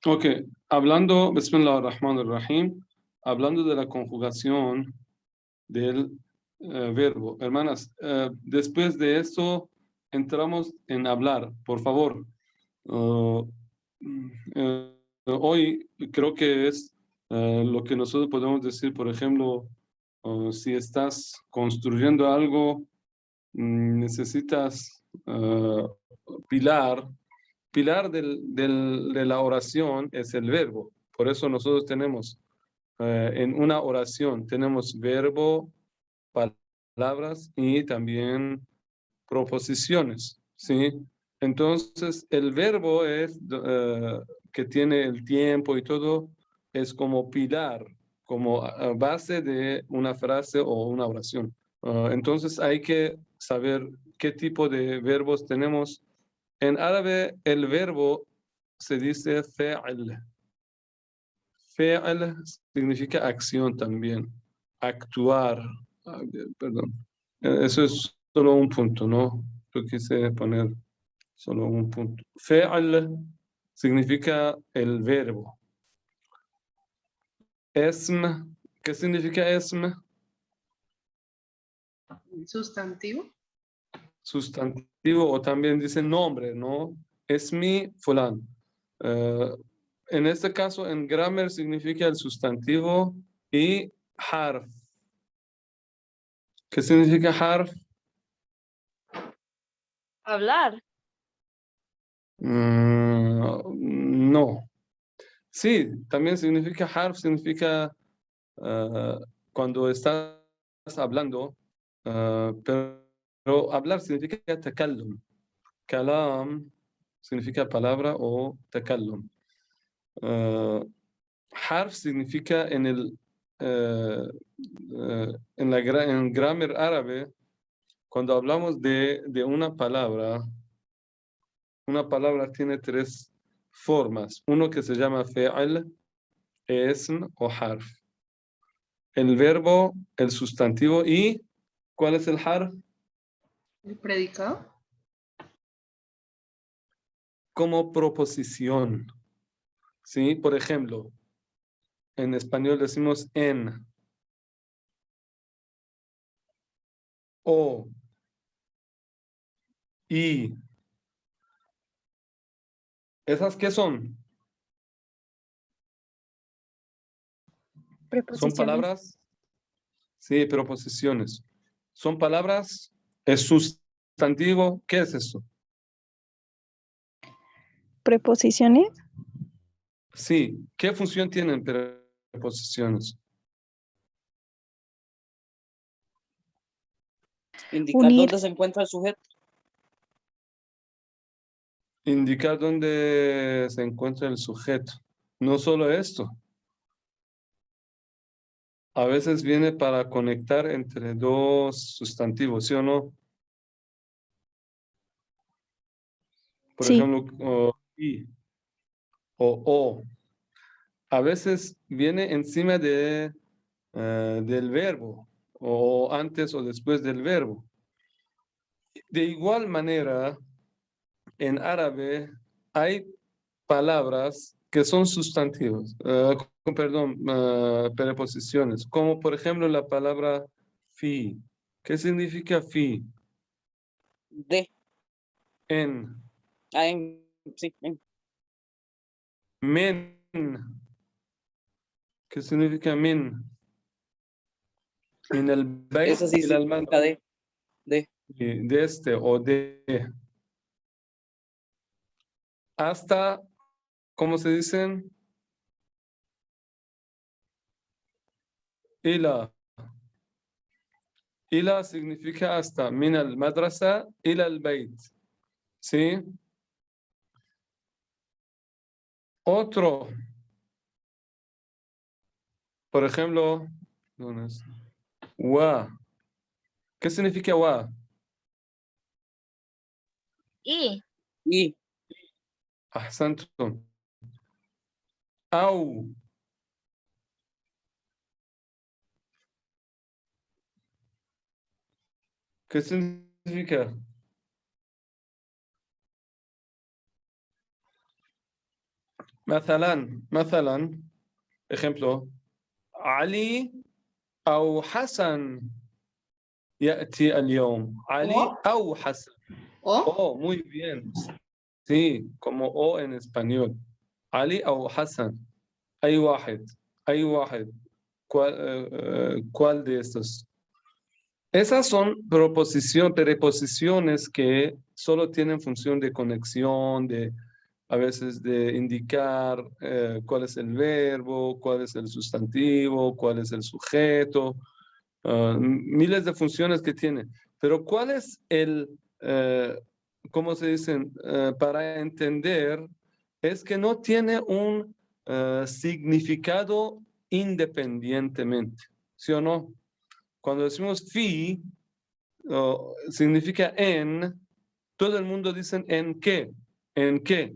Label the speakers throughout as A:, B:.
A: Ok, hablando, Bismillah ar-Rahman ar-Rahim, hablando de la conjugación del verbo. Hermanas, después de eso entramos en hablar, por favor. Uh, Hoy creo que es lo que nosotros podemos decir, por ejemplo, si estás construyendo algo, necesitas pilar. Pilar de la oración es el verbo. Por eso nosotros tenemos en una oración, tenemos verbo, palabras y también proposiciones, ¿sí? Entonces, el verbo es que tiene el tiempo y todo, es como pilar, como base de una frase o una oración. Entonces, hay que saber qué tipo de verbos tenemos. En árabe, el verbo se dice fe'al. Fe'al significa acción también, actuar. Perdón. Eso es solo un punto, ¿no? Yo quise poner solo un punto. Fe'al significa el verbo. Esm, ¿qué significa esm?
B: Sustantivo.
A: Sustantivo o también dice nombre, ¿no? Esmi fulán. En este caso, en grammar significa el sustantivo y harf. ¿Qué significa harf?
C: Hablar.
A: No. Sí, también significa harf, significa cuando estás hablando, pero hablar significa takallum. Kalam significa palabra o takallum. Harf significa en grammar árabe, cuando hablamos de una palabra tiene tres formas. Uno que se llama fe'al, esm o harf. El verbo, el sustantivo y ¿cuál es el harf?
B: El predicado.
A: Como proposición. ¿Sí? Por ejemplo, en español decimos en, o, y. ¿Esas qué son? ¿Son palabras? Sí, preposiciones. ¿Son palabras? ¿Es sustantivo? ¿Qué es eso?
D: Preposiciones.
A: Sí. ¿Qué función tienen preposiciones?
E: Indicar
D: Unir.
E: dónde se encuentra el sujeto.
A: Indicar dónde se encuentra el sujeto. No solo esto. A veces viene para conectar entre dos sustantivos, ¿sí o no? Por
D: Sí.
A: ejemplo, y o. A veces viene encima del verbo, o antes o después del verbo. De igual manera, en árabe hay palabras que son sustantivos, perdón, preposiciones, como por ejemplo la palabra fi. ¿Qué significa fi?
E: De.
A: En.
E: Sí, en.
A: Men. ¿Qué significa min? Min el bayt
E: Esa sí
A: ila al
E: significa
A: manzil.
E: de.
A: De este o de. Hasta, ¿cómo se dicen? Ila. Ila significa hasta. Min al madrasa ila al bayt. ¿Sí? Otro. Por ejemplo, ¿dónde es? Wa. ¿Qué significa wa?
C: Y.
E: Y.
A: Ahsantum. Au. ¿Qué significa? مثلا ejemplo علي أو حسن يأتي اليوم علي أو حسن.
B: O.
A: Oh, muy bien. Sí, como O en español. علي أو حسن. أي واحد. أي واحد. ¿Cuál de estos? Esas son preposiciones que solo tienen función de conexión, a veces de indicar cuál es el verbo, cuál es el sustantivo, cuál es el sujeto, miles de funciones que tiene. Pero ¿cuál es cómo se dicen? Para entender, es que no tiene un significado independientemente, ¿sí o no? Cuando decimos fi, significa en, todo el mundo dice en qué, en qué.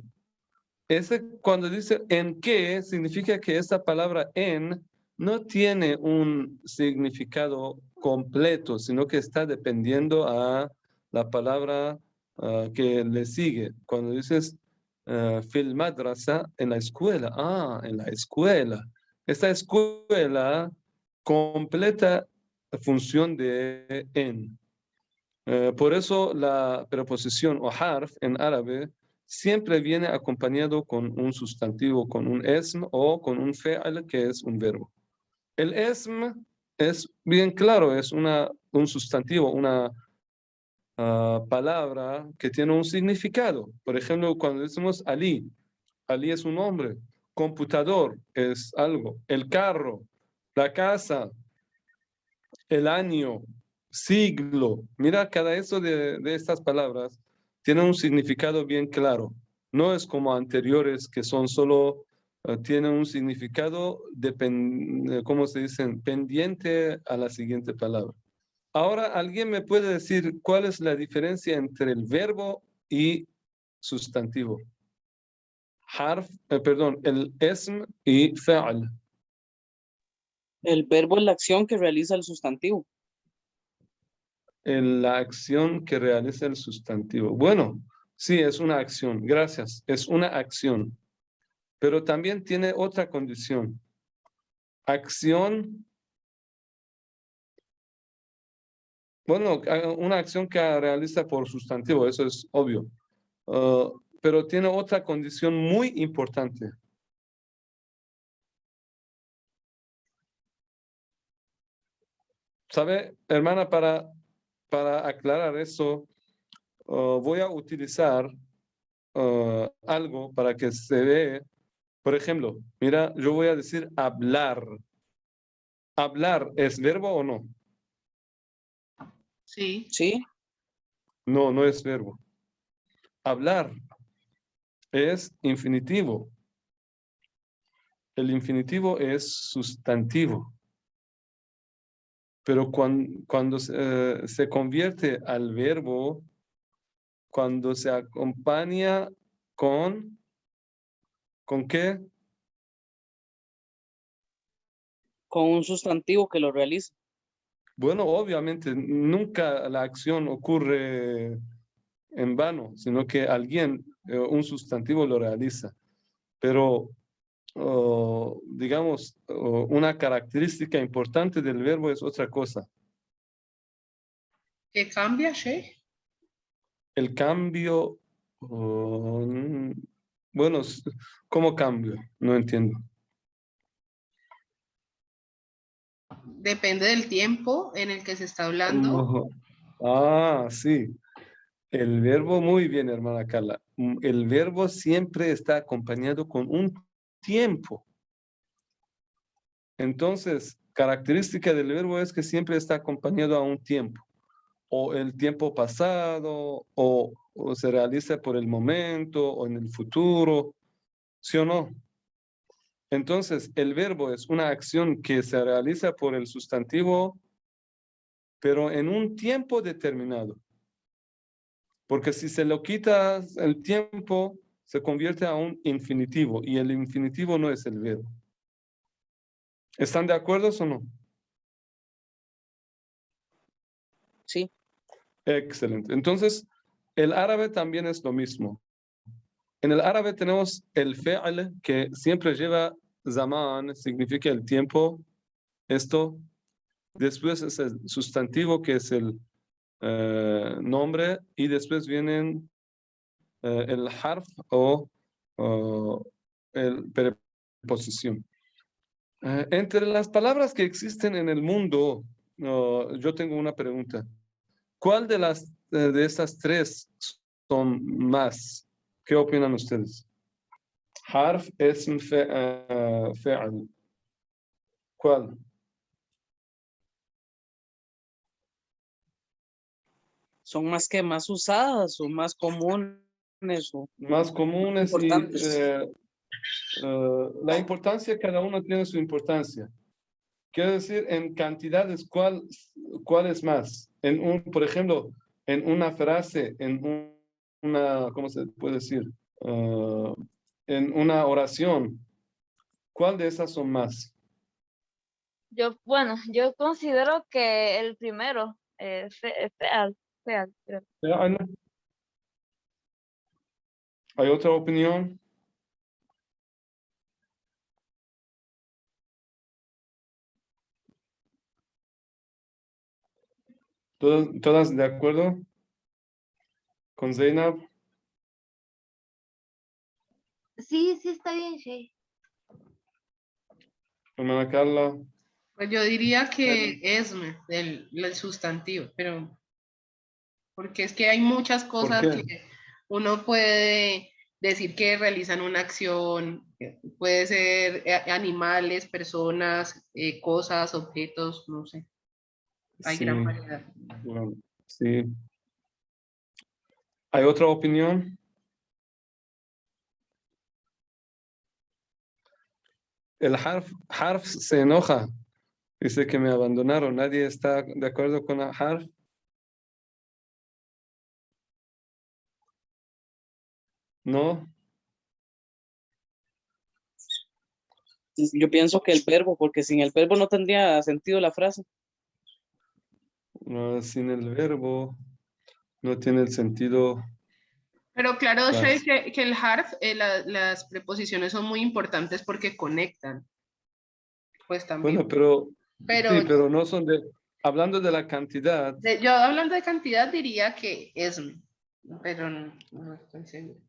A: Cuando dice en qué, significa que esta palabra en no tiene un significado completo, sino que está dependiendo a la palabra que le sigue. Cuando dices fil madrasa, en la escuela, en la escuela. Esta escuela completa función de en. Por eso la preposición o harf en árabe siempre viene acompañado con un sustantivo, con un esm o con un fe'al, que es un verbo. El esm es bien claro, es un sustantivo, una palabra que tiene un significado. Por ejemplo, cuando decimos Ali, Ali es un nombre, computador es algo, el carro, la casa, el año, siglo. Mira, cada eso de estas palabras tiene un significado bien claro. No es como anteriores que son solo, tienen un significado, ¿cómo se dicen? Pendiente a la siguiente palabra. Ahora, ¿alguien me puede decir cuál es la diferencia entre el verbo y sustantivo? Perdón, el esm y fa'al.
E: El verbo es la acción que realiza el sustantivo.
A: La acción que realiza el sustantivo. Bueno, sí, es una acción. Gracias. Es una acción. Pero también tiene otra condición. Acción. Bueno, una acción que realiza por sustantivo, eso es obvio. Pero tiene otra condición muy importante. ¿Sabe, hermana? Para aclarar eso, voy a utilizar algo para que se vea. Por ejemplo, mira, yo voy a decir hablar. ¿Hablar es verbo o no?
B: Sí.
E: ¿Sí?
A: No, no es verbo. Hablar es infinitivo. El infinitivo es sustantivo. Pero cuando se convierte al verbo, cuando se acompaña ¿con qué?
E: Con un sustantivo que lo realiza.
A: Bueno, obviamente, nunca la acción ocurre en vano, sino que alguien, un sustantivo lo realiza. Pero, digamos, una característica importante del verbo es otra cosa.
B: ¿Qué cambia, Sheikh?
A: El cambio, bueno, ¿cómo cambio? No entiendo.
B: Depende del tiempo en el que se está hablando.
A: Sí. El verbo, muy bien, hermana Carla. El verbo siempre está acompañado con un tiempo. Entonces, característica del verbo es que siempre está acompañado a un tiempo. O el tiempo pasado, o se realiza por el momento, o en el futuro, ¿sí o no? Entonces, el verbo es una acción que se realiza por el sustantivo, pero en un tiempo determinado. Porque si se lo quita el tiempo, se convierte a un infinitivo, y el infinitivo no es el verbo. ¿Están de acuerdo o no?
E: Sí.
A: Excelente. Entonces, el árabe también es lo mismo. En el árabe tenemos el fi'l que siempre lleva zaman, significa el tiempo, esto. Después es el sustantivo que es el nombre y después vienen el harf o el preposición. Entre las palabras que existen en el mundo, yo tengo una pregunta. ¿Cuál de estas tres son más? ¿Qué opinan ustedes? Harf, ism, fi'l. ¿Cuál?
E: Son más usadas o más comunes o
A: Más comunes y
E: importantes.
A: la importancia, cada uno tiene su importancia. Quiero decir, en cantidades, ¿cuál es más? Por ejemplo, en una frase, una, ¿cómo se puede decir? En una oración, ¿cuál de esas son más?
C: Bueno, yo considero que el primero, feal, creo.
A: ¿Hay otra opinión? ¿Todas de acuerdo con Zainab?
C: Sí, sí está bien, Shay.
A: Hermana Carla.
B: Pues yo diría que esme, el sustantivo, pero porque es que hay muchas
A: ¿Por
B: cosas
A: qué?
B: que uno puede decir que realizan una acción, puede ser animales, personas, cosas, objetos, no sé, hay
A: Sí,
B: gran variedad.
A: bueno, sí. ¿Hay otra opinión? El harf se enoja. Dice que me abandonaron. ¿Nadie está de acuerdo con el harf? ¿No?
E: Yo pienso que el verbo, porque sin el verbo no tendría sentido la frase.
A: No, sin el verbo no tiene el sentido.
B: Pero claro, Shay,
A: Frase.
B: que el harf, las preposiciones son muy importantes porque conectan, pues también.
A: Bueno, pero
B: Pero
A: sí, pero no son de. Hablando de la cantidad,
B: yo hablando de cantidad diría que esme, pero no estoy seguro.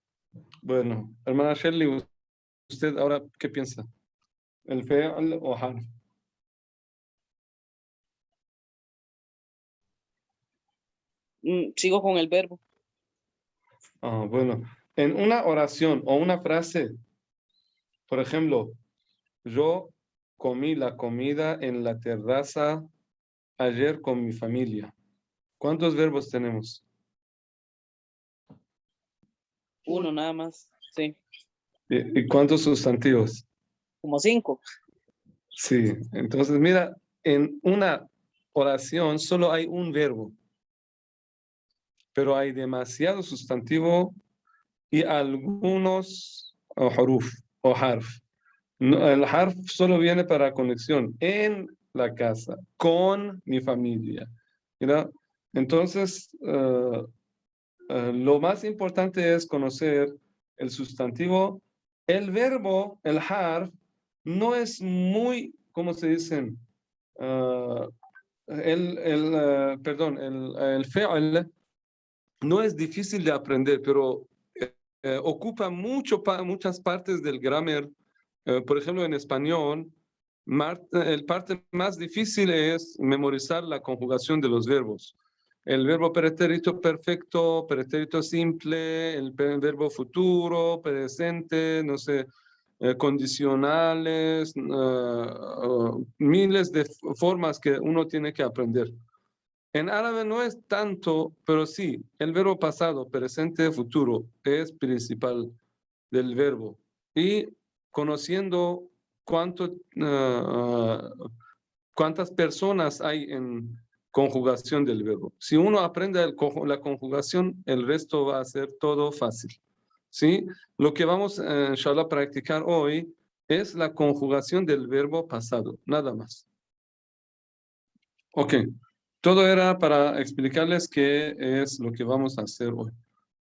A: bueno, hermana Shirley, ¿usted ahora qué piensa? ¿El fi'l o harf?
E: Sigo con el verbo.
A: Ah, bueno, en una oración o una frase, por ejemplo, yo comí la comida en la terraza ayer con mi familia. ¿Cuántos verbos tenemos?
E: Uno nada más. Sí,
A: ¿Y cuántos sustantivos?
E: como 5.
A: Sí, entonces mira, en una oración solo hay un verbo, pero hay demasiado sustantivo y algunos huruf o harf. El harf solo viene para conexión en la casa, con mi familia. ¿Mira? Entonces, lo más importante es conocer el sustantivo. El verbo, el harf, no es muy, ¿cómo se dicen? Ah, perdón, el fi'l no es difícil de aprender, pero ocupa muchas partes del grammar. Por ejemplo, en español, el parte más difícil es memorizar la conjugación de los verbos. El verbo pretérito perfecto, pretérito simple, el verbo futuro, presente, no sé, condicionales, miles de formas que uno tiene que aprender. En árabe no es tanto, pero sí, el verbo pasado, presente, futuro es principal del verbo. Y conociendo cuántas personas hay en conjugación del verbo. Si uno aprende la conjugación, el resto va a ser todo fácil. ¿Sí? Lo que vamos, inshallah, a practicar hoy es la conjugación del verbo pasado, nada más. Ok, todo era para explicarles qué es lo que vamos a hacer hoy.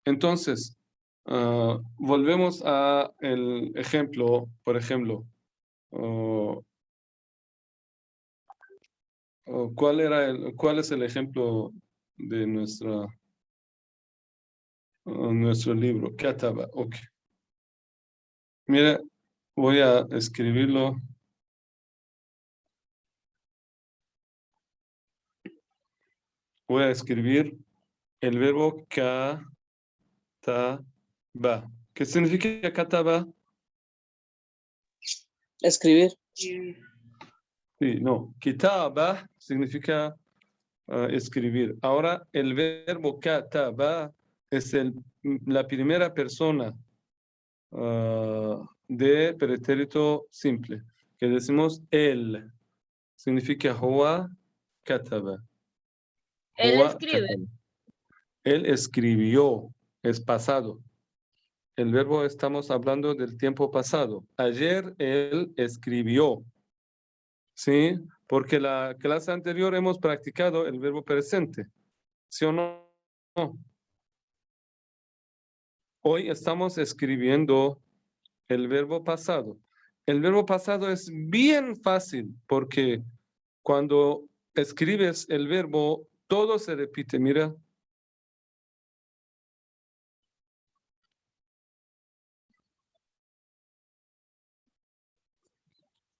A: Entonces, Volvemos a el ejemplo, por ejemplo. ¿Cuál es el ejemplo de nuestro libro? Kataba, ok. Mira, voy a escribirlo. Voy a escribir el verbo kataba. ¿Qué significa kataba?
E: Escribir.
B: Y
A: Sí, no. Kitaba significa escribir. Ahora, el verbo kataba es la primera persona de pretérito simple, que decimos él. Significa huwa kataba.
C: Él
A: Huwa
C: escribe.
A: kataba. Él escribió, es pasado. El verbo estamos hablando del tiempo pasado. Ayer él escribió. ¿Sí? Porque la clase anterior hemos practicado el verbo presente. ¿Sí o no? No. Hoy estamos escribiendo el verbo pasado. El verbo pasado es bien fácil porque cuando escribes el verbo, todo se repite. Mira.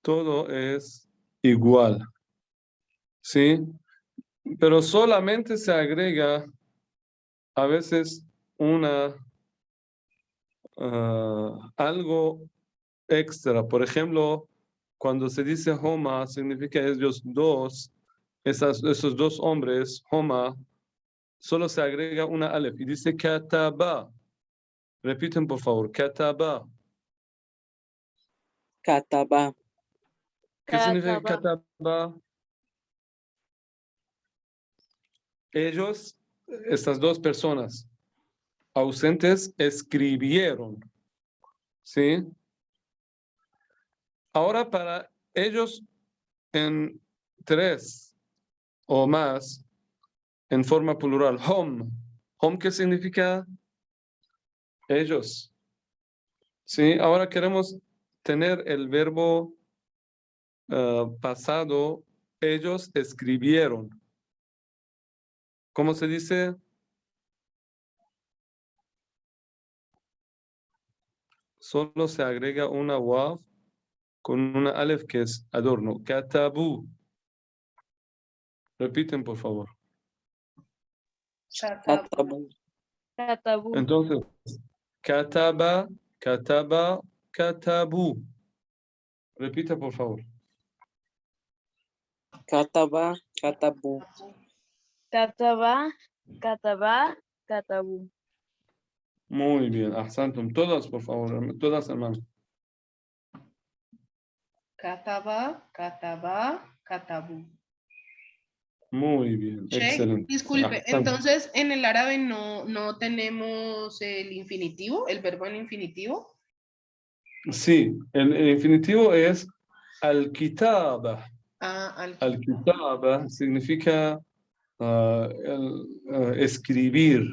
A: Todo es igual. ¿Sí? Pero solamente se agrega a veces algo extra. Por ejemplo, cuando se dice Homa, significa ellos dos, esos dos hombres, Homa, solo se agrega una alef y dice Kataba. Repiten, por favor, Kataba.
E: Kataba.
A: ¿Qué significa
C: Kataba.
A: Kataba? Ellos, estas dos personas ausentes, escribieron. ¿Sí? Ahora para ellos en tres o más, en forma plural, home. Home, ¿qué significa? Ellos. ¿Sí? Ahora queremos tener el verbo pasado. Ellos escribieron. ¿Cómo se dice? Solo se agrega una wav con una alef que es adorno. Katabu. Repiten, por favor.
B: kataba.
E: Katabu.
C: Katabu.
A: Entonces, kataba, kataba, katabu. Repita, por favor.
E: Kataba. Katabu.
C: Kataba. Kataba. Katabu.
A: Muy bien. Ahsantum. Todas, por favor. Todas, hermano.
B: Kataba, kataba, katabu.
A: Muy bien.
B: Che,
A: Excelente.
B: disculpe,
A: Ahsantum.
B: entonces en el árabe no tenemos el infinitivo, el verbo en infinitivo.
A: Sí, el infinitivo es al-kitaba.
B: Ah,
A: Al-kitaba significa escribir.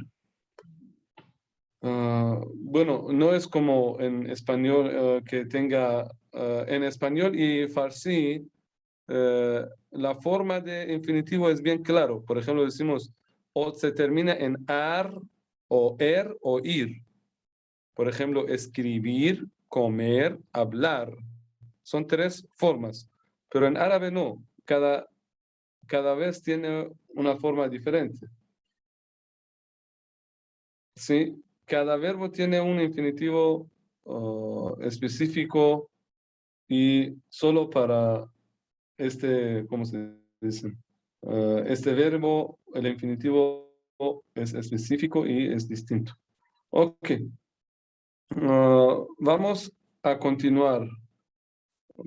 A: Bueno, no es como en español que tenga en español y farsi la forma de infinitivo es bien claro. Por ejemplo, decimos o se termina en ar o o ir. Por ejemplo, escribir, comer, hablar. Son tres formas, pero en árabe no. Cada vez tiene una forma diferente. ¿Sí? Cada verbo tiene un infinitivo específico y solo para ¿cómo se dice? Este verbo, el infinitivo es específico y es distinto. Ok. Vamos a continuar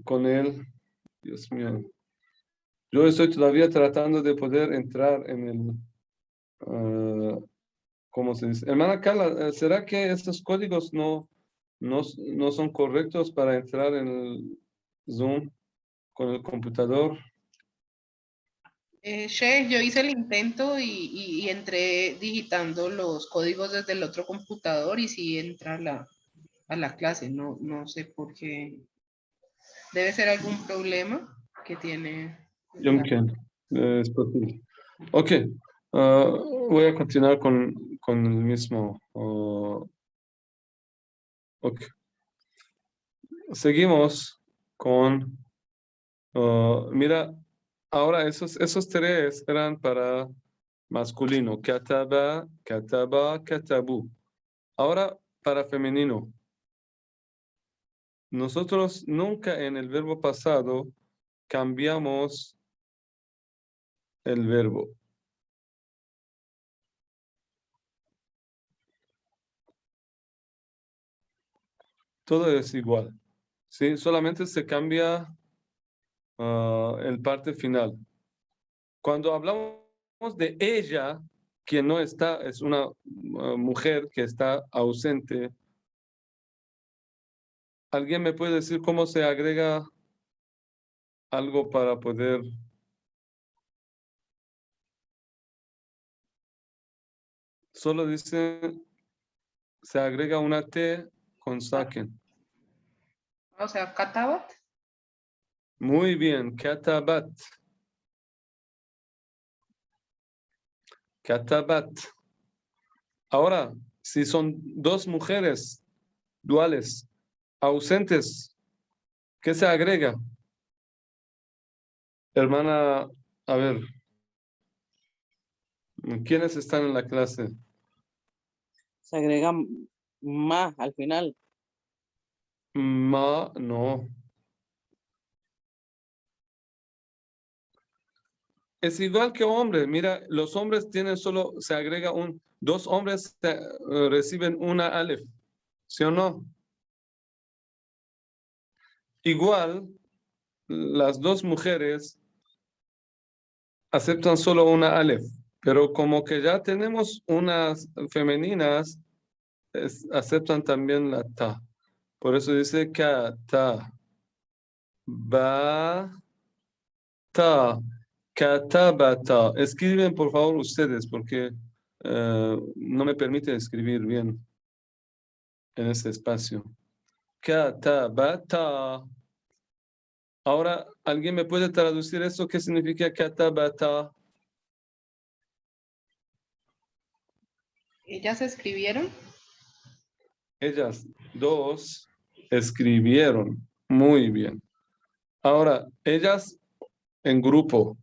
A: con él. Dios mío. Yo estoy todavía tratando de poder entrar en ¿cómo se dice? Hermana Carla, ¿será que estos códigos no son correctos para entrar en el Zoom con el computador?
B: Che, yo hice el intento y entré digitando los códigos desde el otro computador y sí entra a la clase. No, no sé por qué. Debe ser algún problema que tiene.
A: يمكن es posible. Ok, voy a continuar con el mismo. Ok. Seguimos con, mira, ahora esos tres eran para masculino. Kataba, kataba, katabu. Ahora para femenino. Nosotros nunca en el verbo pasado cambiamos el verbo. Todo es igual. ¿Sí? Solamente se cambia el parte final. Cuando hablamos de ella, quien no está, es una mujer que está ausente. ¿Alguien me puede decir cómo se agrega algo para poder? Solo dice, se agrega una T con saken.
B: O sea, Katabat.
A: Muy bien, katabat. Katabat. Ahora, si son dos mujeres duales, ausentes, ¿qué se agrega? Hermana, a ver, ¿quiénes están en la clase?
E: Se agrega ma al final.
A: Ma, no. Es igual que hombres. Mira, los hombres tienen solo, se agrega dos hombres reciben una alef. ¿Sí o no? Igual, las dos mujeres aceptan solo una alef. Pero como que ya tenemos unas femeninas, aceptan también la ta. Por eso dice ka, ta, ba, ta, katabata. Escriben por favor ustedes porque no me permite escribir bien en ese espacio. Katabata. Ahora, ¿alguien me puede traducir eso? ¿Qué significa katabata?
B: ¿Ellas escribieron?
A: Ellas dos escribieron. Muy bien. Ahora, ellas en grupo.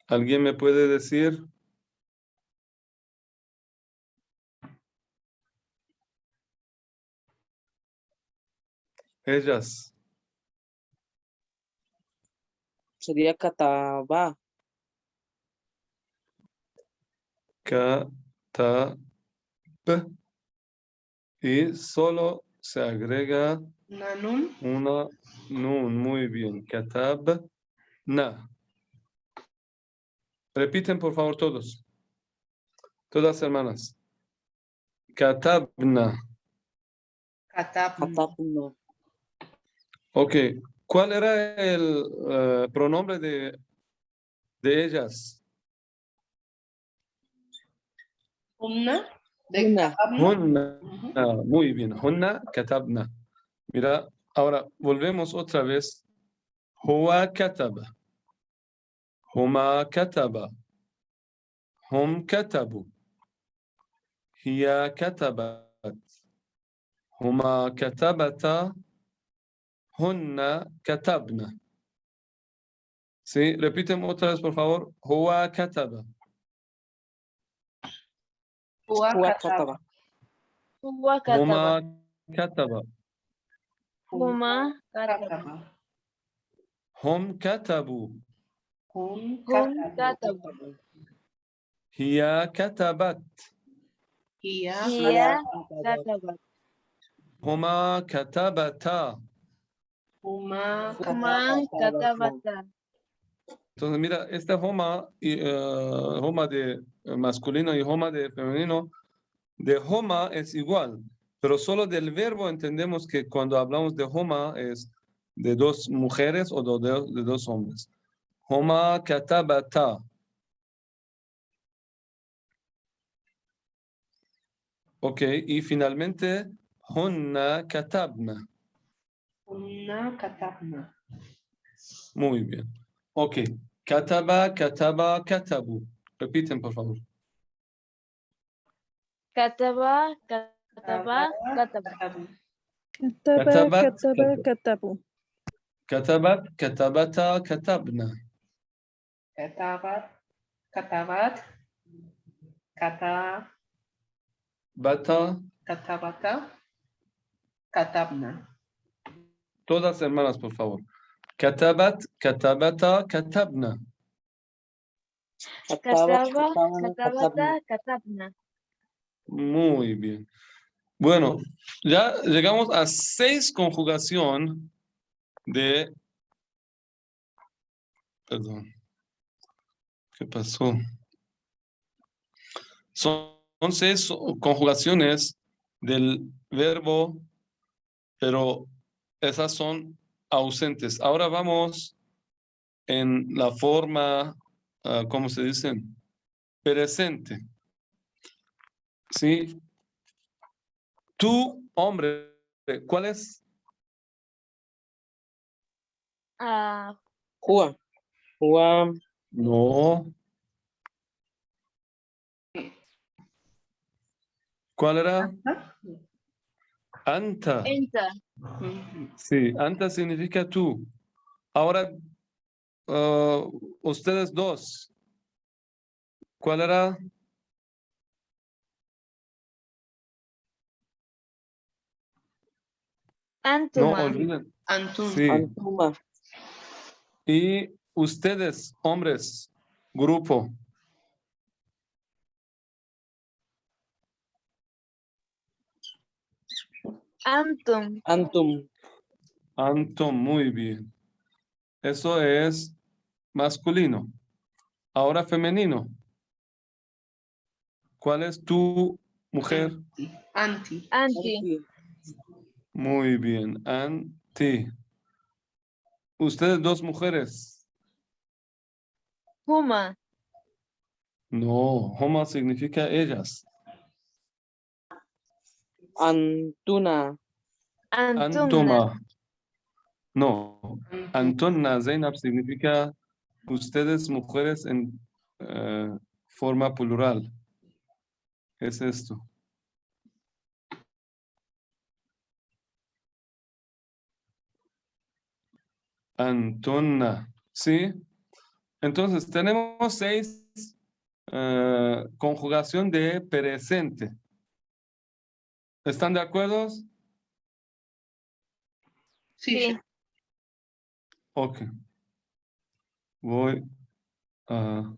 A: ¿Alguien me puede decir? Ellas.
E: Sería kataba.
A: Katab. Y solo se agrega
B: Nanun.
A: una nun. Muy bien. Katab. Na. Repiten por favor todos. Todas hermanas. Katabna.
B: Katabna.
E: Katabna.
A: Ok. ¿Cuál era el pronombre de ellas?
B: Humna. De
E: Una.
B: Katabna.
A: Hunna.
B: Ujú.
A: Muy bien. Hunna katabna. Mira, ahora volvemos otra vez. Huwa kataba. Huma kataba. Hum katabu. Hiya katabat. Huma katabata. Hunna katabna. Sí, repiten otra vez, por favor. Huwa kataba.
B: Huwa
E: Huwa
B: Kataba.
E: kataba.
C: Huwa kataba.
A: Huma kataba.
C: Huma kataba.
B: Kataba.
A: Hum katabu.
B: Hum
C: Hum
B: Kataba.
C: kataba.
A: Hiya katabat.
B: Hiya
C: Hiya
B: Kataba.
C: kataba.
A: Huma katabata.
B: Huma
C: Huma
B: Kataba.
C: katabata.
A: Entonces, mira, esta Homa, Homa de masculino y Homa de femenino, de Homa es igual. Pero solo del verbo entendemos que cuando hablamos de homa es de dos mujeres o de dos hombres. Homa katabata. Ok, y finalmente, hunna katabna.
B: Una katabna.
A: Muy bien. Ok, kataba, kataba, katabu. Repiten, por favor.
C: Kataba, kataba, kataba.
B: Katabu.
A: Katabat,
D: Katabu.
A: katabat, katabata, katabna.
B: Katabat. Katabat. Kata.
A: Bata,
B: Katabata. Katabna.
A: todas hermanas, por favor. Katabat, katabata, katabna.
E: Kataba,
C: Kataba,
E: katabana, katabna.
C: katabata, katabna.
A: Muy bien. Bueno, ya llegamos a 6 conjugación de... Perdón. ¿Qué pasó? Son 6 conjugaciones del verbo, pero esas son ausentes. Ahora vamos en la forma, ¿cómo se dice? Presente. ¿Sí? Tú, hombre, ¿cuál es?
C: Ah,
E: Hua. Hua.
A: No. ¿Cuál era?
B: ¿Ah?
A: Anta.
C: enta.
B: Ujú.
A: Sí, anta significa tú. Ahora, ustedes dos, ¿cuál era? No
C: Antuma.
A: olviden.
B: Antun.
A: Sí.
E: Antuma.
A: Y ustedes, hombres, grupo.
C: Antum.
E: Antum.
A: Anton, muy bien. Eso es masculino. Ahora femenino. ¿Cuál es tu mujer?
B: Anti.
C: Anti.
E: Anti.
A: Muy bien. Anti. Ustedes dos mujeres.
C: Huma.
A: No, homa significa ellas.
E: Antuna.
C: Antumna.
A: Antoma. No. Antonna, Zainab significa ustedes mujeres en forma plural. ¿Qué es esto? Antonna. ¿Sí? Entonces, tenemos 6 conjugación de presente. ¿Están de acuerdo?
B: Sí.
C: Sí.
A: Ok. Voy a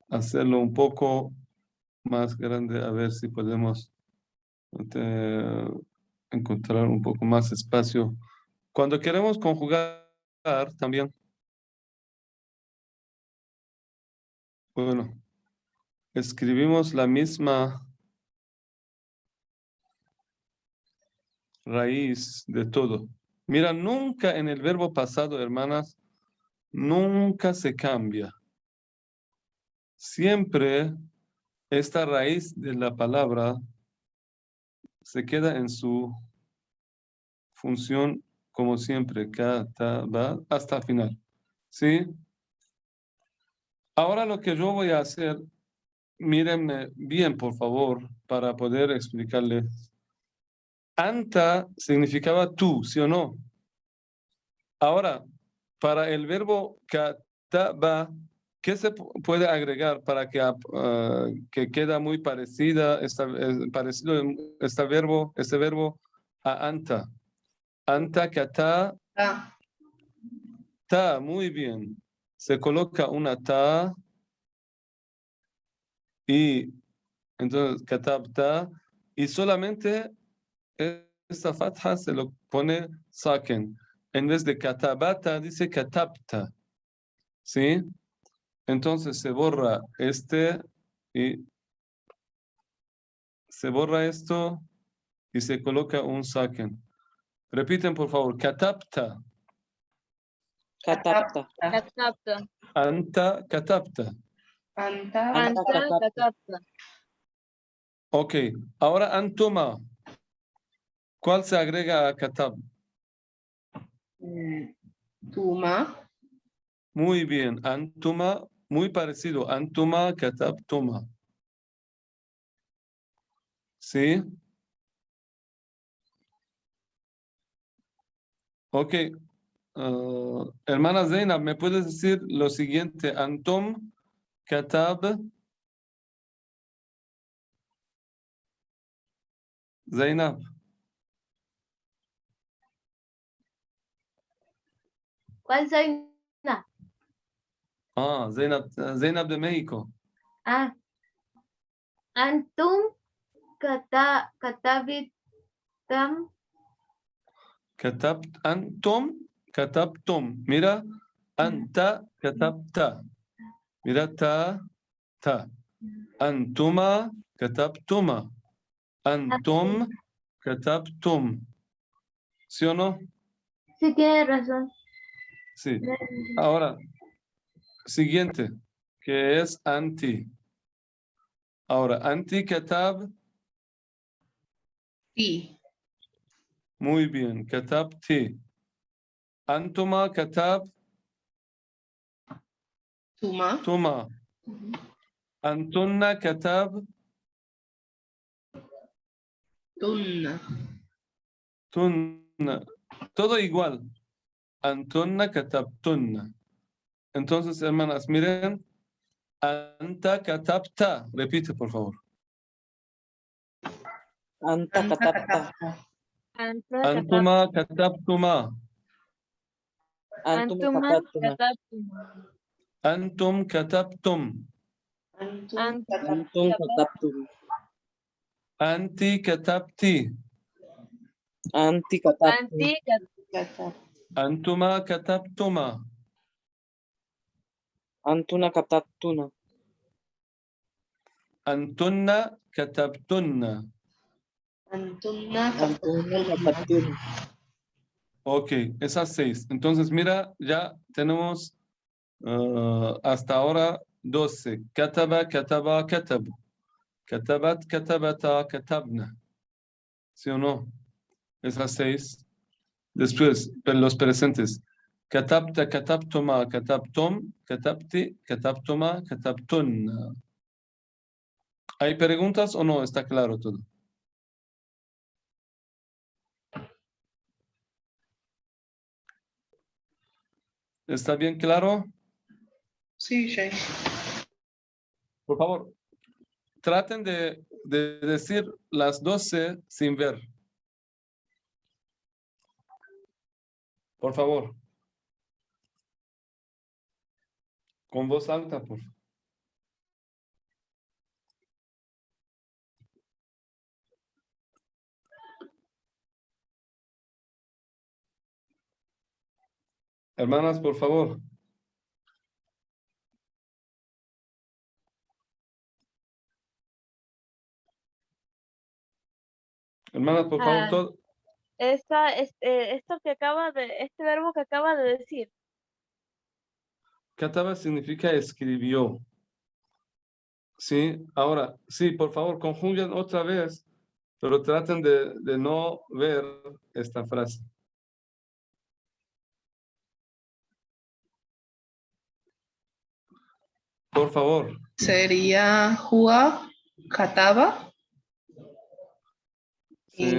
A: hacerlo un poco más grande, a ver si podemos encontrar un poco más espacio. Cuando queremos conjugar también, bueno, escribimos la misma raíz de todo. Mira, nunca en el verbo pasado, hermanas, nunca se cambia. Siempre esta raíz de la palabra se queda en su función como siempre, kataba, hasta el final. ¿Sí? Ahora lo que yo voy a hacer, mírenme bien, por favor, para poder explicarle. Anta significaba tú, ¿sí o no? Ahora, para el verbo kataba, ¿qué se puede agregar para que queda muy parecida, parecido este verbo a anta? Anta kata,
B: Ah.
A: ta, muy bien. Se coloca una ta y entonces katabta y solamente esta fatha se lo pone saken. En vez de katabata dice katabta. ¿Sí? Entonces se borra y se borra esto y se coloca un saken. Repiten, por favor. Katabta.
E: Katapta.
C: Katabta.
A: Anta katabta.
B: Anta.
C: Anta katabta.
A: Ok. Ahora antuma. ¿Cuál se agrega a katab?
B: Tuma.
A: Muy bien. Antuma. Muy parecido. Antuma katabtuma. ¿Sí? Ok. Hermana Zeynab, ¿me puedes decir lo siguiente? Antum katab. Zeynab.
D: ¿Cuál soy? No.
A: Ah, Zeynab de México.
D: Ah, Antum katabitam.
A: Antum katabtum. Mira, anta katabta. Mira, ta. Antuma katabtuma. Antum katabtum. ¿Sí o no?
D: Sí, tiene razón.
A: Sí. Ahora, siguiente, que es anti. Ahora, anti katab.
B: Sí.
A: Muy bien. Katabti. Antuma katab.
B: Tuma.
A: Tuma. Antunna katab.
B: Tunna.
A: Tunna. Todo igual. Antunna katabtunna. Entonces, hermanas, miren. Anta katabta. Repite, por favor.
E: Anta katapta.
C: Anta
A: Antuma katabtuma.
E: Antuma
C: Antuma
E: kataptuma.
C: katabtuma.
A: Antum katabtum.
B: Antum.
E: Antum kataptum.
A: Anti katabti.
E: Anti kataptum.
C: Anti
B: Katab.
A: Antuma katabtuma.
E: Antuna kataptuna.
A: Antunna katabtunna.
B: Antunna.
E: Antuna kataptuna.
A: Ok, esas 6. Entonces, mira, ya tenemos hasta ahora 12. Kataba, kataba, katabu. Katabat, katabata, katabna. ¿Sí o no? Esas 6. Después, los presentes. Katabta, katabtuma, katabtum, katabti, katabtuma, katabtun. ¿Hay preguntas o no? ¿Está claro todo? ¿Está bien claro?
B: Sí, Sheikh.
A: Por favor, traten de decir las 12 sin ver. Por favor. Con voz alta, por favor. Hermanas, por favor. Hermanas, por favor.
C: esto que este verbo que acaba de decir.
A: Kataba significa escribió. Sí, ahora, sí, por favor, conjuguen otra vez, pero traten de no ver esta frase. Por favor.
B: Sería Hua Kataba.
A: Sí.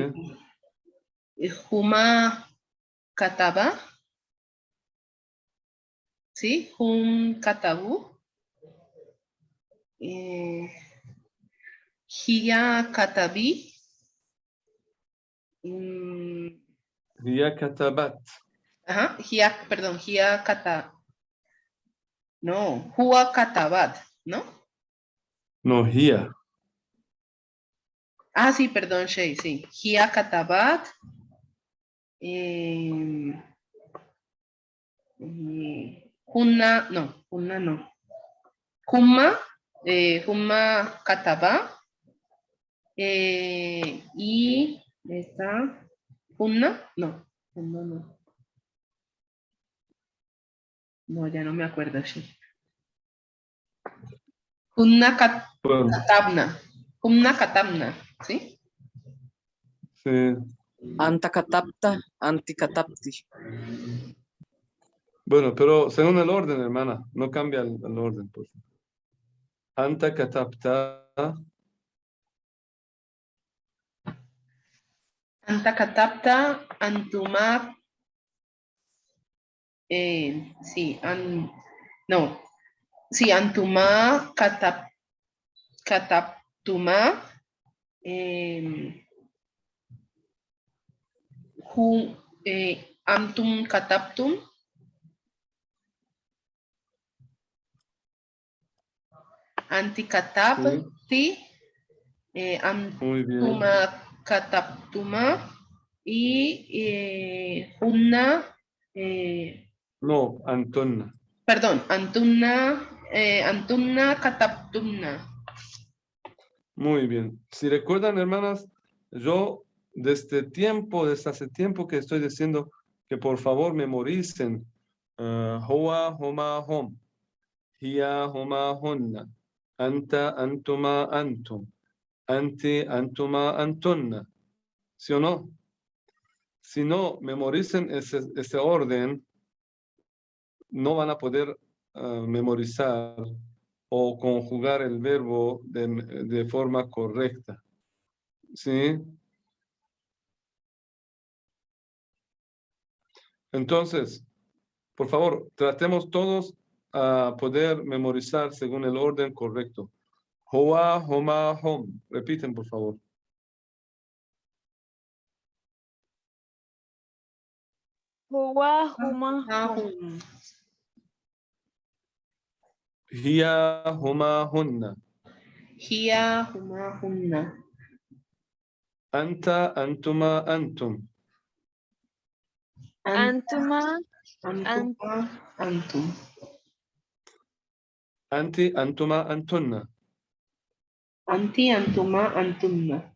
B: Huma Kataba. Sí, Hum Katabu. Hiya Katabi.
A: Hiya katabat.
B: Ajá, perdón, Hiya Kata. No, Hua Katabat, ¿no?
A: No, hiya.
B: Ah, sí, perdón, Shay, sí. Hiya Katabat. Hunna, no. Humma, Humma Kataba. Y Está. ¿Hunna? No. Hunna no. No, ya no me acuerdo. Sí. Hunna
A: Bueno,
B: katabna. Hunna katabna. ¿Sí?
A: sí.
E: Antakatapta, antikatapti.
A: Bueno, pero según el orden, hermana, no cambia el orden, por favor. Anta katapta,
B: Anta katapta, antuma. Sí, no. Sí, antuma kataptuma. Amtum kataptum.
A: sí,
B: Antikatapti.
A: muy bien.
B: Amtuma kataptuma. Y Hunna.
A: No, Antonna.
B: Perdón, Antunna kataptumna.
A: Muy bien. Si recuerdan, hermanas, yo desde hace tiempo que estoy diciendo que por favor memoricen Hoa, Homa, Hom, Hia, Homa, Honna, Anta, Antuma, Antum, Anti, Antuma, Antonna. ¿Sí o no? Si no memoricen ese orden, no van a poder memorizar o conjugar el verbo de forma correcta. ¿Sí? Entonces, por favor, tratemos todos a poder memorizar según el orden correcto. Hoa, homa, hom. Repiten, por favor.
C: Huwa, huma, hum.
B: Ahum.
A: Hia, homa, hunna.
B: Hia, huma, hunna.
A: Anta, antuma, antum.
C: Antuma,
B: Antuma, antum.
A: Anti, antuma, antunna.
B: Anti, antuma, antumna.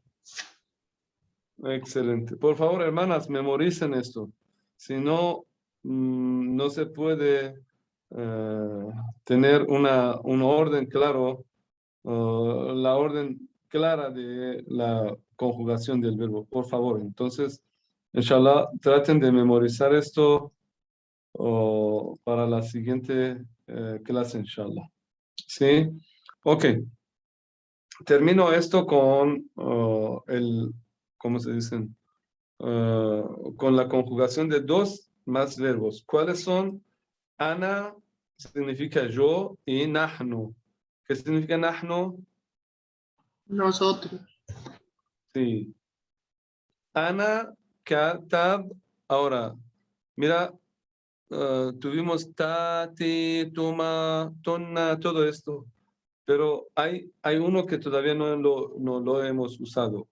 A: Excelente. Por favor, hermanas, memoricen esto. Si no, no se puede tener un orden claro, la orden clara de la conjugación del verbo. Por favor, entonces, inshallah, traten de memorizar esto para la siguiente clase, inshallah. ¿Sí? Ok. Termino esto con ¿cómo se dicen? Con la conjugación de dos más verbos. ¿Cuáles son? Ana significa yo y nahnu. ¿Qué significa nahnu?
B: Nosotros.
A: Sí. Ana katab. Ahora, mira, tuvimos tati, tuma, tonna, todo esto. Pero hay uno que todavía no lo hemos usado.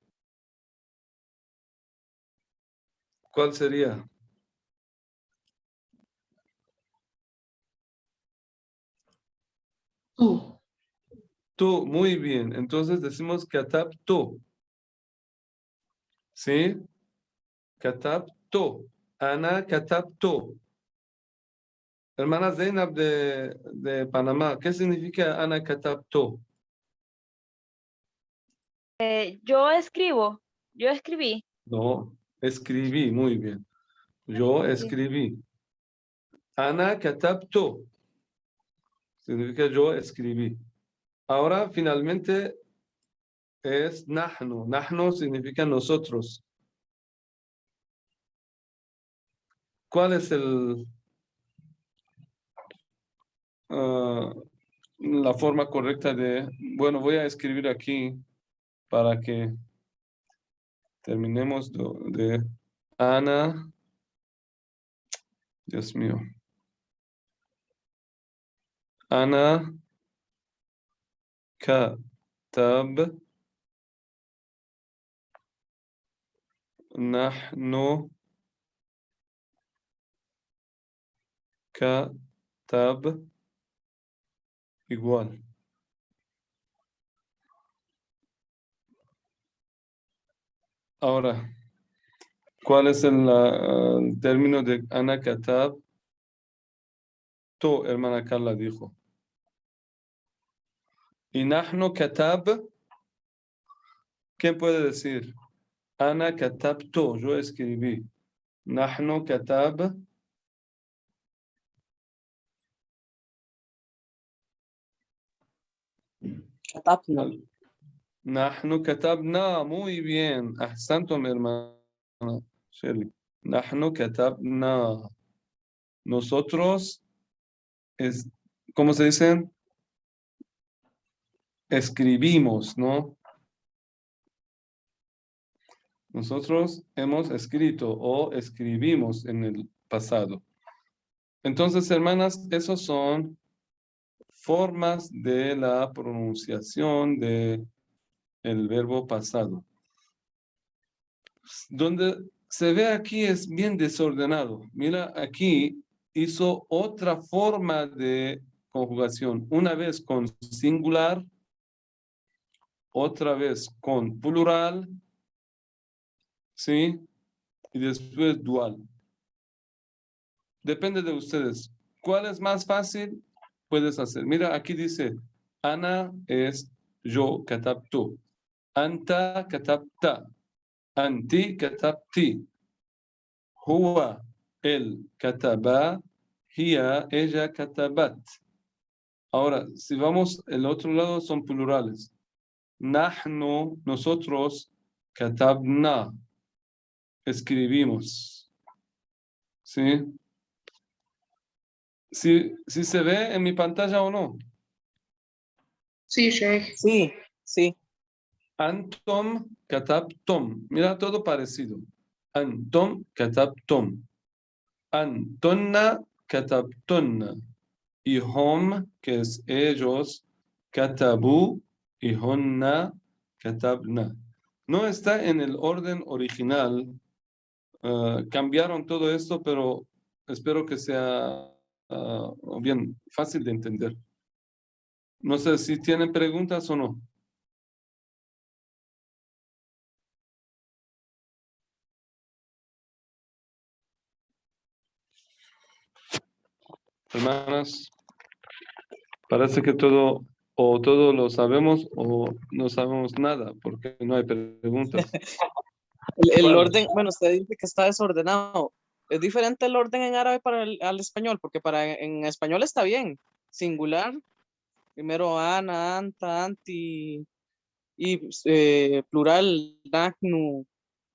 A: ¿Cuál sería?
B: Tú.
A: Tú, muy bien. Entonces decimos katab tú. ¿Sí? Katab tú. Ana katab tú. Hermana Zainab de Panamá, ¿qué significa Ana katab tú?
C: Yo escribo, yo escribí.
A: No, escribí, muy bien. Yo
C: Sí.
A: escribí. Ana katab tú. Significa yo escribí. Ahora finalmente es nahnu. Nahnu significa nosotros. ¿Cuál es la forma correcta de... Bueno, voy a escribir aquí para que terminemos de Ana. Dios mío. Ana katab. نحن كتب igual. Ahora, ¿Cuál es el término de Ana Katab? To, hermana Carla dijo. Y Nahnu Katab, ¿quién puede decir? Ana Katabto, yo escribí. Nahnu Katab.
E: Katapna.
A: Nahnu Katabna, muy bien. Ahsantum, hermana Shirley. Nahnu Katabna. Nosotros, ¿cómo se dice? Escribimos, ¿no? Nosotros hemos escrito o escribimos en el pasado. Entonces, hermanas, esos son formas de la pronunciación de el verbo pasado. Donde se ve aquí es bien desordenado. Mira, aquí hizo otra forma de conjugación. Una vez con singular, otra vez con plural, ¿sí? Y después dual. Depende de ustedes. ¿Cuál es más fácil? Puedes hacer. Mira, aquí dice, Ana es yo, katabtu. Anta katabta. Anti katabti. Huwa, él, kataba. Hiya, ella, katabat. Ahora, si vamos el otro lado, son plurales. Nahnu, nosotros, katabna. Escribimos. ¿Sí? Si se ve en mi pantalla o no.
B: Sí, Sheikh.
E: Sí, sí.
A: Antom katabtom. Mira, todo parecido. Antom katabtom. Antonna katabtonna. Y hom, que es ellos, katabu, y honna katabna. No está en el orden original. Cambiaron todo esto, pero espero que sea bien fácil de entender. No sé si tienen preguntas o no. Hermanas, parece que todo lo sabemos o no sabemos nada, porque no hay preguntas.
E: El
A: ¿Cuál?
E: orden, bueno, usted dice que está desordenado. Es diferente el orden en árabe para al español, porque en español está bien. Singular, primero ana, anta, anti, y plural, nahnu.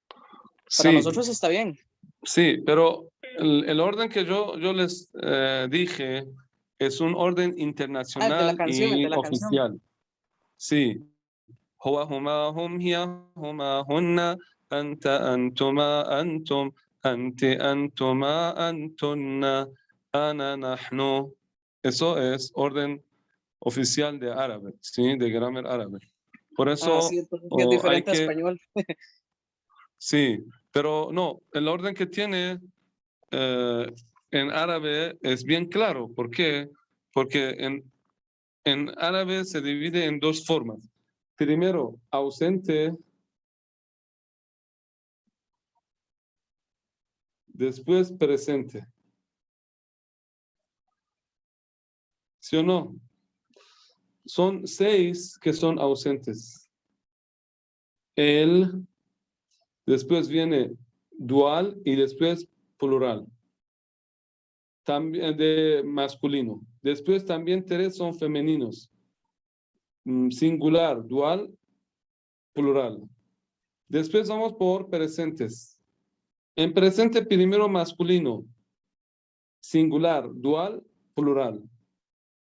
E: Para
A: Sí,
E: nosotros está bien.
A: sí, pero el orden que yo les dije es un orden
E: El de la
A: internacional
E: canción, el
A: y
E: de la canción.
A: oficial. Sí. هو هما هم هي هما هن أنت أنتما أنتم أنت أنتما أنتن أنا نحن. Eso es orden oficial de árabe, ¿sí? De grammar árabe. Por
E: Ah, sí,
A: eso
E: entonces sí es
A: hay
E: diferente a
A: que,
E: español.
A: sí, pero no, el orden que tiene en árabe es bien claro. ¿Por qué? Porque en árabe se divide en dos formas. Primero, ausente. Después presente. ¿Sí o no? Son 6 que son ausentes. El, después viene dual y después plural. También de masculino. Después también 3 son femeninos. Singular, dual, plural. Después vamos por presentes. En presente primero masculino, singular, dual, plural.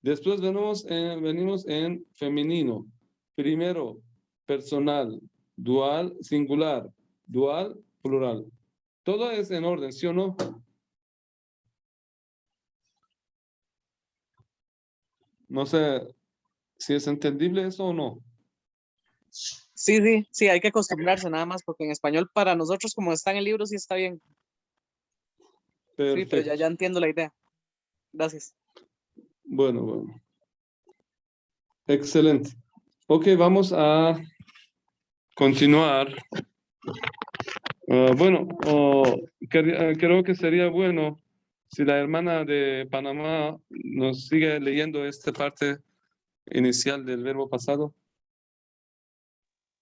A: Después venimos en femenino. Primero, personal, dual, singular, dual, plural. Todo es en orden, ¿sí o no? No sé si es entendible eso o no.
E: Sí, hay que acostumbrarse nada más, porque en español para nosotros, como está en el libro, sí está bien. Sí, pero ya
A: Perfecto.
E: entiendo la idea. Gracias.
A: Bueno. Excelente. Ok, vamos a continuar Bueno, creo que sería bueno si la hermana de Panamá nos sigue leyendo esta parte inicial del verbo pasado.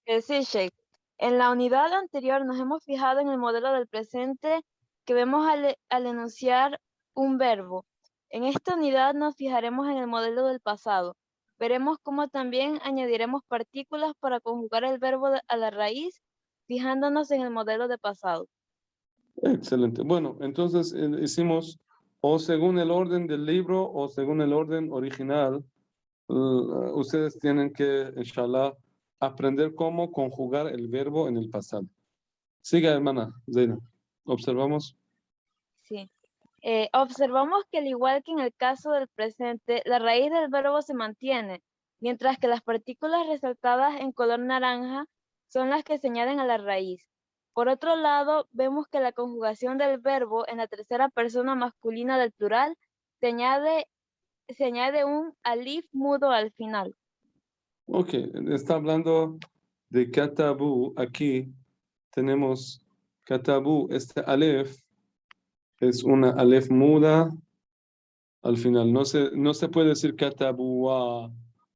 C: Sí, Sheikh. En la unidad anterior nos hemos fijado en el modelo del presente que vemos al enunciar un verbo. En esta unidad nos fijaremos en el modelo del pasado. Veremos cómo también añadiremos partículas para conjugar el verbo a la raíz, fijándonos en el modelo de pasado.
A: Excelente. Bueno, entonces hicimos o según el orden del libro o según el orden original. Ustedes tienen que, inshallah, aprender cómo conjugar el verbo en el pasado. Siga, hermana Zeina. Observamos.
C: Sí. Observamos que al igual que en el caso del presente, la raíz del verbo se mantiene, mientras que las partículas resaltadas en color naranja son las que se añaden a la raíz. Por otro lado, vemos que la conjugación del verbo en la tercera persona masculina del plural se añade un alif mudo al final.
A: Ok, está hablando de katabu. Aquí tenemos katabu. Este alef es una alef muda al final. No se puede decir katabua.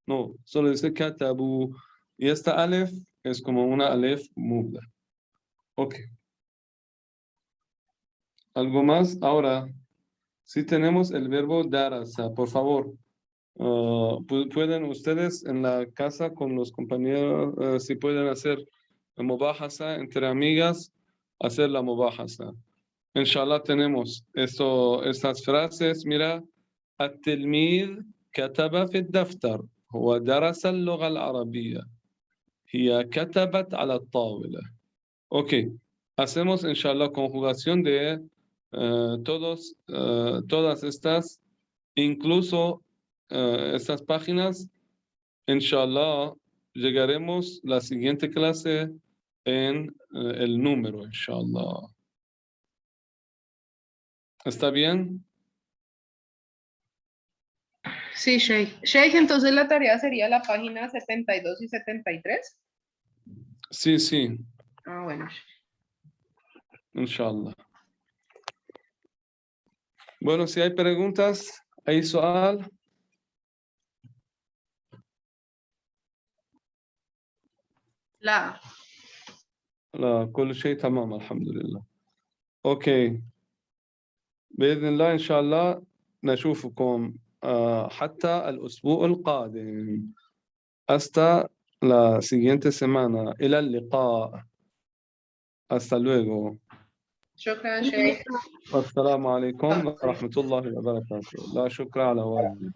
A: No, solo dice katabu. Y esta alef es como una alef muda. Ok. ¿Algo más? Ahora, si tenemos el verbo darasa, por favor. Pueden ustedes en la casa con los compañeros, si pueden hacer mubahasa entre amigas, hacer la mubahasa. Inshallah tenemos estas frases. Mira, التلميذ كتب في الدفتر هو درس اللغة العربية هي كتبت على الطاولة. Ok, hacemos inshallah conjugación de todas estas, incluso estas páginas. Inshallah, llegaremos la siguiente clase en el número, inshallah. ¿Está bien?
B: Sí, Sheikh. Sheikh, entonces la tarea sería la página 72 y 73.
A: Sí, sí,
B: Ah, bueno.
A: inshallah. Bueno, si hay preguntas, hay sual.
B: La.
A: لا كل شيء تمام الحمد لله. اوكي بإذن الله إن شاء الله نشوفكم حتى الأسبوع القادم. Hasta la siguiente semana. إلى اللقاء. Hasta luego.
B: Shukran, Sheikh.
A: السلام عليكم ورحمة الله وبركاته. لا شكر على واجب.